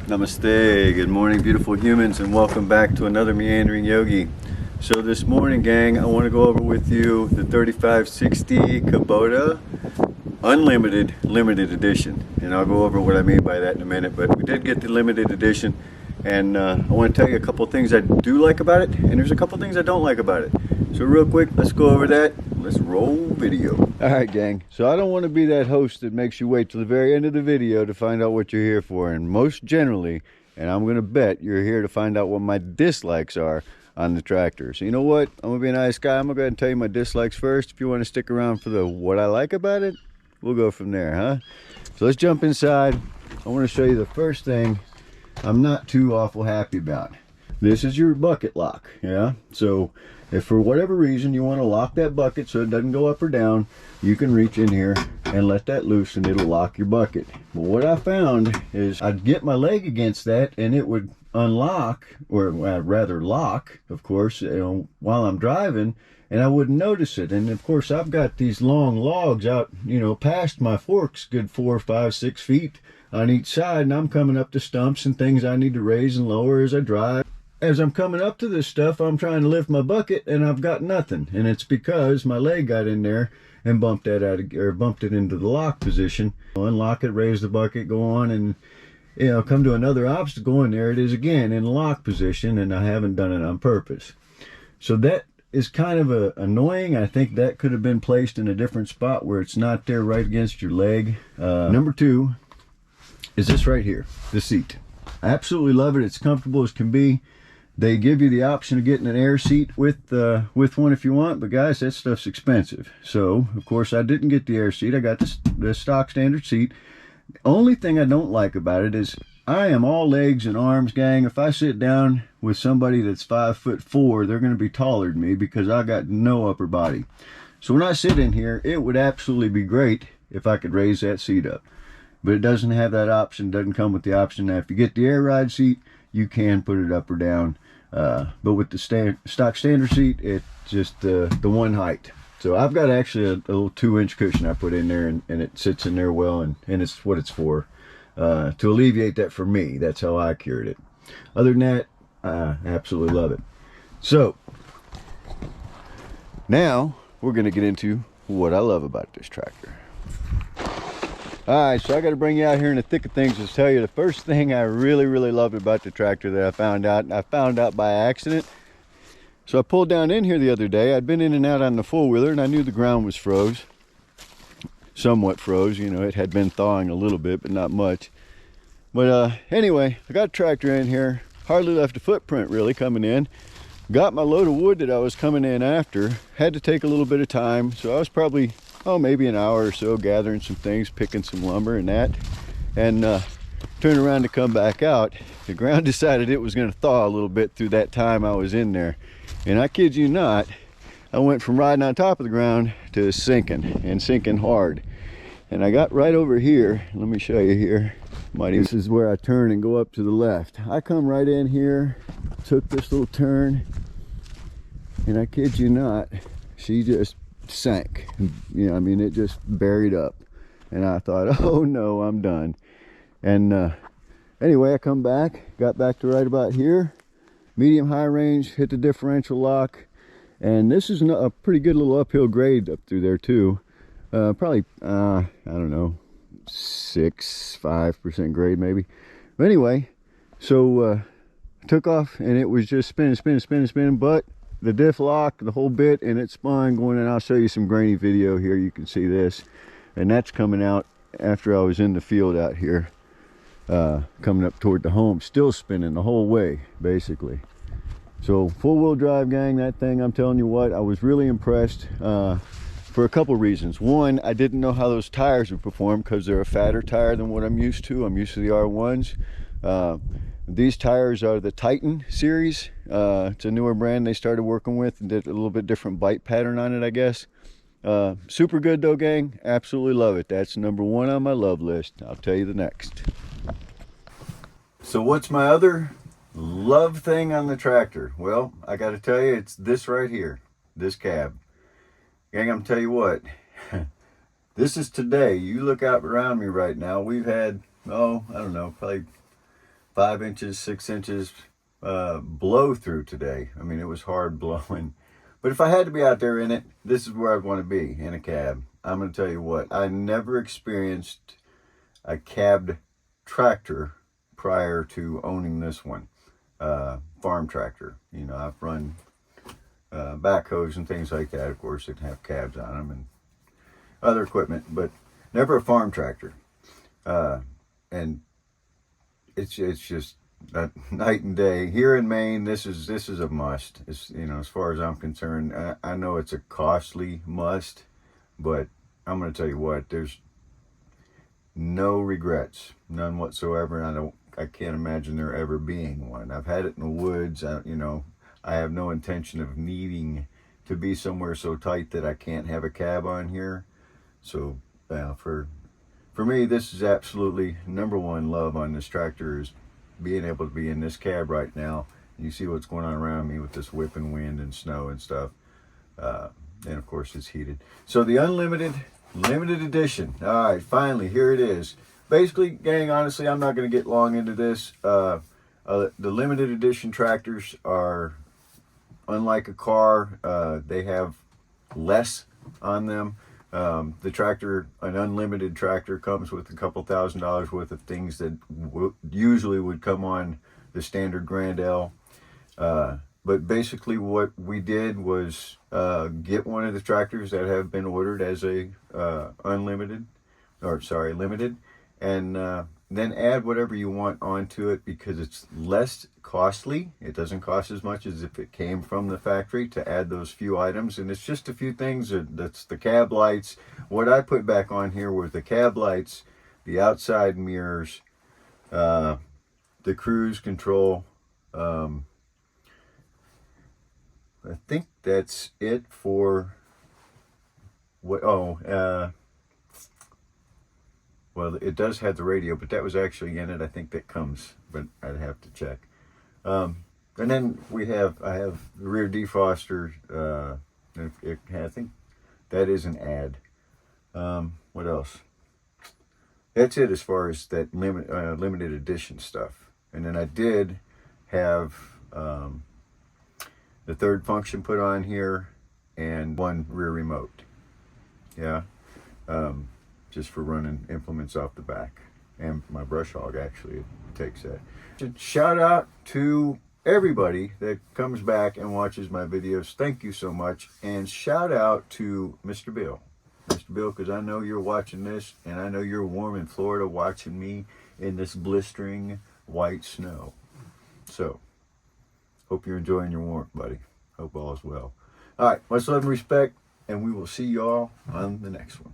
Namaste, good morning beautiful humans, and welcome back to another Meandering Yogi. So this morning, gang, I want to go over with you the 3560 Kubota Unlimited Limited Edition, and I'll go over what I mean by that in a minute. But we did get the limited edition, and I want to tell you a couple things I do like about it, and there's a couple things I don't like about it. So real quick, let's go over that. Let's roll video. Alright, gang, so I don't want to be that host that makes you wait till the very end of the video to find out what you're here for, and most generally, and I'm going to bet you're here to find out what my dislikes are on the tractor. So you know what, I'm going to be a nice guy. I'm going to go ahead and tell you my dislikes first. If you want to stick around for the what I like about it, we'll go from there, huh? So let's jump inside. I want to show you the first thing I'm not too awful happy about. This is your bucket lock, yeah? So if for whatever reason you want to lock that bucket so it doesn't go up or down, you can reach in here and let that loose and it'll lock your bucket. But what I found is I'd get my leg against that and it would unlock, or rather lock, of course, while I'm driving, and I wouldn't notice it. And of course I've got these long logs out, past my forks, good 4, 5, 6 feet on each side, and I'm coming up to stumps and things I need to raise and lower as I drive. As I'm coming up to this stuff, I'm trying to lift my bucket and I've got nothing, and it's because my leg got in there and bumped it into the lock position. Unlock it, raise the bucket, go on, and come to another obstacle, and there it is again in the lock position, and I haven't done it on purpose. So that is kind of annoying. I think that could have been placed in a different spot where it's not there right against your leg. Number two is this right here, the seat. I absolutely love it. It's comfortable as can be. They give you the option of getting an air seat with one if you want, but guys, that stuff's expensive. So, of course, I didn't get the air seat. I got the stock standard seat. The only thing I don't like about it is I am all legs and arms, gang. If I sit down with somebody that's 5'4", they're going to be taller than me because I got no upper body. So when I sit in here, it would absolutely be great if I could raise that seat up. But it doesn't have that option, doesn't come with the option. Now, if you get the air ride seat, you can put it up or down. But with the stock standard seat, it's just the one height. So I've got actually a little 2-inch cushion I put in there, and it sits in there well, and it's what it's for. To alleviate that for me. That's how I cured it. Other than that, I absolutely love it. So, now we're going to get into what I love about this tractor. Alright, so I got to bring you out here in the thick of things to tell you the first thing I really loved about the tractor that I found out, and I found out by accident. So I pulled down in here the other day. I'd been in and out on the four-wheeler, and I knew the ground was froze. Somewhat froze, it had been thawing a little bit, but not much. But anyway, I got a tractor in here, hardly left a footprint really coming in. Got my load of wood that I was coming in after, had to take a little bit of time, so I was probably maybe an hour or so gathering some things, picking some lumber and that, and turned around to come back out. The ground decided it was going to thaw a little bit through that time I was in there, and I kid you not, I went from riding on top of the ground to sinking, and sinking hard. And I got right over here. Let me show you here. This is where I turn and go up to the left. I come right in here, took this little turn, and I kid you not, she just sank. It just buried up. And I thought, oh no, I'm done. And anyway, I come back, got back to right about here. Medium high range, hit the differential lock. And this is a pretty good little uphill grade up through there too. Probably, I don't know, 5% grade maybe. But anyway, so took off and it was just spinning, but the diff lock, the whole bit, and it spun going, and I'll show you some grainy video here. You can see this, and that's coming out after I was in the field out here, coming up toward the home, still spinning the whole way, basically. So four-wheel drive, gang, that thing, I'm telling you what, I was really impressed for a couple reasons. One, I didn't know how those tires would perform because they're a fatter tire than what I'm used to. I'm used to the R1s. These tires are the Titan series. It's a newer brand they started working with and did a little bit different bite pattern on it, I guess. Super good though, gang. Absolutely love it. That's number one on my love list. I'll tell you the next. So what's my other love thing on the tractor? Well, I got to tell you, it's this right here, this cab. Gang, I'm tell you what, this is today. You look out around me right now. We've had, I don't know, probably 5 inches, 6 inches blow through today. I mean, it was hard blowing. But if I had to be out there in it, this is where I'd want to be, in a cab. I'm going to tell you what, I never experienced a cabbed tractor prior to owning this one. Farm tractor. You know, I've run backhoes and things like that, of course, that have cabs on them and other equipment, but never a farm tractor. And it's just night and day. Here in Maine, this is a must. It's, you know, as far as I'm concerned, I know it's a costly must, but I'm going to tell you what, there's no regrets, none whatsoever. And I can't imagine there ever being one. I've had it in the woods. You know, I have no intention of needing to be somewhere so tight that I can't have a cab on here. So for me, this is absolutely number one love on this tractor, is being able to be in this cab right now. You see what's going on around me with this whipping wind and snow and stuff. And of course it's heated. So the unlimited limited edition. All right, finally, here it is. Basically, gang, honestly, I'm not going to get long into this. The limited edition tractors are unlike a car. They have less on them. The tractor, an unlimited tractor, comes with a couple $1,000s worth of things that usually would come on the standard Grand L. But basically what we did was get one of the tractors that have been ordered as a limited, and then add whatever you want onto it, because it's less costly. It doesn't cost as much as if it came from the factory to add those few items, and it's just a few things. That's the cab lights. What I put back on here were the cab lights, the outside mirrors, the cruise control. I think that's it for what. Well, it does have the radio, but that was actually in it. I think that comes, but I'd have to check. And then I have the rear defroster. I think that is an ad. What else? That's it as far as that limited edition stuff. And then I did have the third function put on here, and one rear remote. Yeah. Just for running implements off the back. And my brush hog actually takes that. Shout out to everybody that comes back and watches my videos. Thank you so much. And shout out to Mr. Bill. Mr. Bill, because I know you're watching this, and I know you're warm in Florida watching me in this blistering white snow. So, hope you're enjoying your warmth, buddy. Hope all is well. All right, much love and respect, and we will see y'all on the next one.